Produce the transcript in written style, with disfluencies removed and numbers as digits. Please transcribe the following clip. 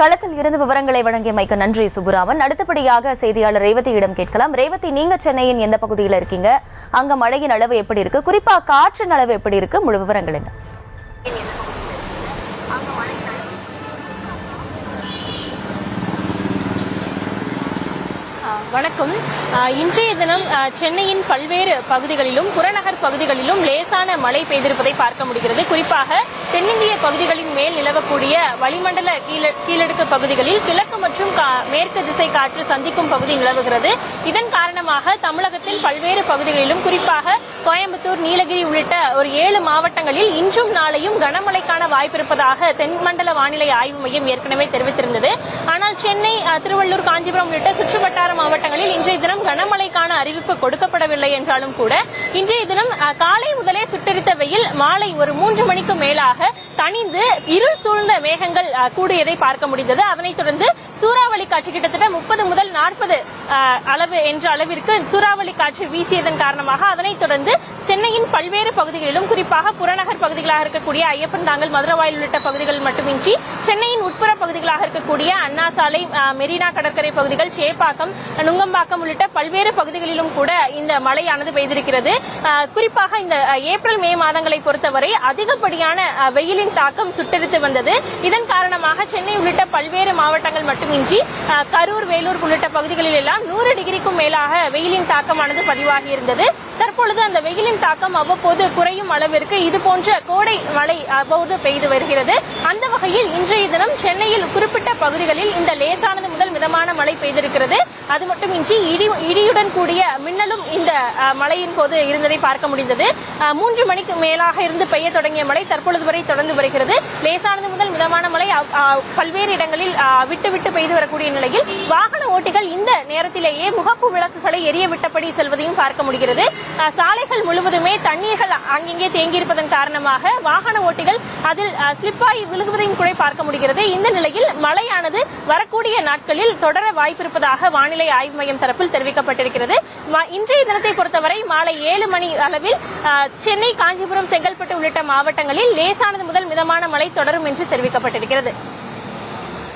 களத்தில் இருந்து விவரங்களை வழங்கியமைக்கு நன்றி சுப்புராமன். அடுத்தபடியாக செய்தியாளர் ரேவதியிடம் கேட்கலாம். ரேவதி, நீங்க சென்னையின் எந்த பகுதியில் இருக்கீங்க? அங்க மழையின் அளவு எப்படி இருக்கு? குறிப்பா காற்றின் அளவு எப்படி இருக்கு? முழு விவரங்கள் என்ன? வணக்கம். இன்றைய தினம் சென்னையின் பல்வேறு பகுதிகளிலும் புறநகர் பகுதிகளிலும் லேசான மழை பெய்திருப்பதை பார்க்க முடிகிறது. குறிப்பாக தென்னிந்திய பகுதிகளின் மேல் நிலவக்கூடிய வளிமண்டல கீழடுக்கு பகுதிகளில் கிழக்கு மற்றும் மேற்கு திசை காற்று சந்திக்கும் பகுதி நிலவுகிறது. இதன் காரணமாக தமிழகத்தின் பல்வேறு பகுதிகளிலும் குறிப்பாக கோயம்புத்தூர், நீலகிரி உள்ளிட்ட ஒரு 7 மாவட்டங்களில் இன்றும் நாளையும் கனமழைக்கான வாய்ப்பு இருப்பதாக தென்மண்டல வானிலை ஆய்வு மையம் ஏற்கனவே தெரிவித்திருந்தது. ஆனால் சென்னை, திருவள்ளூர், காஞ்சிபுரம் உள்ளிட்ட சுற்றுவட்டார மாவட்டங்களில் இன்றைய தினம் கனமழைக்கான அறிவிப்பு கொடுக்கப்படவில்லை என்றாலும் கூட இன்றைய தினம் காலை முதலே சுட்டெரித்த வெயில் மாலை ஒரு 3 மணிக்கு மேலாக தணிந்து இருள் சூழ்ந்த மேகங்கள் கூடியதை பார்க்க முடிந்தது. அதனைத் தொடர்ந்து சூறாவளி காற்று கிட்டத்தட்ட 30 முதல் 40 அளவிற்கு சூறாவளி காற்று வீசியதன் காரணமாக அதனைத் தொடர்ந்து சென்னையின் பல்வேறு பகுதிகளிலும் குறிப்பாக புறநகர் பகுதிகளாக இருக்கக்கூடிய ஐயப்பன் தாங்கல், மதுரவாயில் உள்ளிட்ட பகுதிகள் மட்டுமின்றி சென்னையின் உட்புற பகுதிகளாக இருக்கக்கூடிய அண்ணா சாலை, மெரினா கடற்கரை பகுதிகள், சேப்பாக்கம், நுங்கம்பாக்கம் உள்ளிட்ட பல்வேறு பகுதிகளிலும் கூட இந்த மழையானது பெய்திருக்கிறது. குறிப்பாக இந்த ஏப்ரல், மே மாதங்களை பொறுத்தவரை அதிகப்படியான வெயிலின் தாக்கம் சுட்டெரித்து வந்தது. இதன் காரணமாக சென்னை உள்ளிட்ட பல்வேறு மாவட்டங்கள் மட்டுமின்றி கரூர், வேலூர் உள்ளிட்ட பகுதிகளில் எல்லாம் 100 டிகிரிக்கும் மேலாக வெயிலின் தாக்கமானது பதிவாகி இருந்தது. தற்பொழுது அந்த வெயிலின் தாக்கம் அவ்வப்போது குறையும் அளவிற்கு இதுபோன்ற கோடை மழை அவ்வப்போது பெய்து வருகிறது. அந்த வகையில் இன்றைய தினம் சென்னையில் குறிப்பிட்ட பகுதிகளில் இந்த லேசானது முதல் மிதமான மழை பெய்திருக்கிறது. அது மட்டுமின்றி இடியுடன் கூடிய மின்னலும் இந்த மழையின் போது இருந்ததை பார்க்க முடிந்தது. 3 மணிக்கு மேலாக இருந்து பெய்ய தொடங்கிய மழை தற்பொழுது வரை தொடர்ந்து வருகிறது. லேசானது முதல் மிதமான மழை பல்வேறு இடங்களில் விட்டு விட்டு பெய்து வரக்கூடிய நிலையில் வாகன ஓட்டிகள் இந்த நேரத்திலேயே முகப்பு விளக்குகளை எரிய விட்டபடி செல்வதையும் பார்க்க முடிகிறது. சாலைகள் முழுவதுமே தண்ணீர்கள் அங்கெங்கே தேங்கியிருப்பதன் காரணமாக வாகன ஓட்டிகள் அதில் ஸ்லிப்பாய் விழுகுவதையும் கூட பார்க்க முடிகிறது. இந்த நிலையில் மழையானது வரக்கூடிய நாட்களில் தொடர வாய்ப்பிருப்பதாக வானிலை ஆய்வு மையம் தரப்பில் தெரிவிக்கப்பட்டிருக்கிறது. இன்றைய தினத்தை பொறுத்தவரை மாலை 7 மணி அளவில் சென்னை, காஞ்சிபுரம், செங்கல்பட்டு உள்ளிட்ட மாவட்டங்களில் லேசானது முதல் மிதமான மழை தொடரும் என்று தெரிவிக்கப்பட்டிருக்கிறது.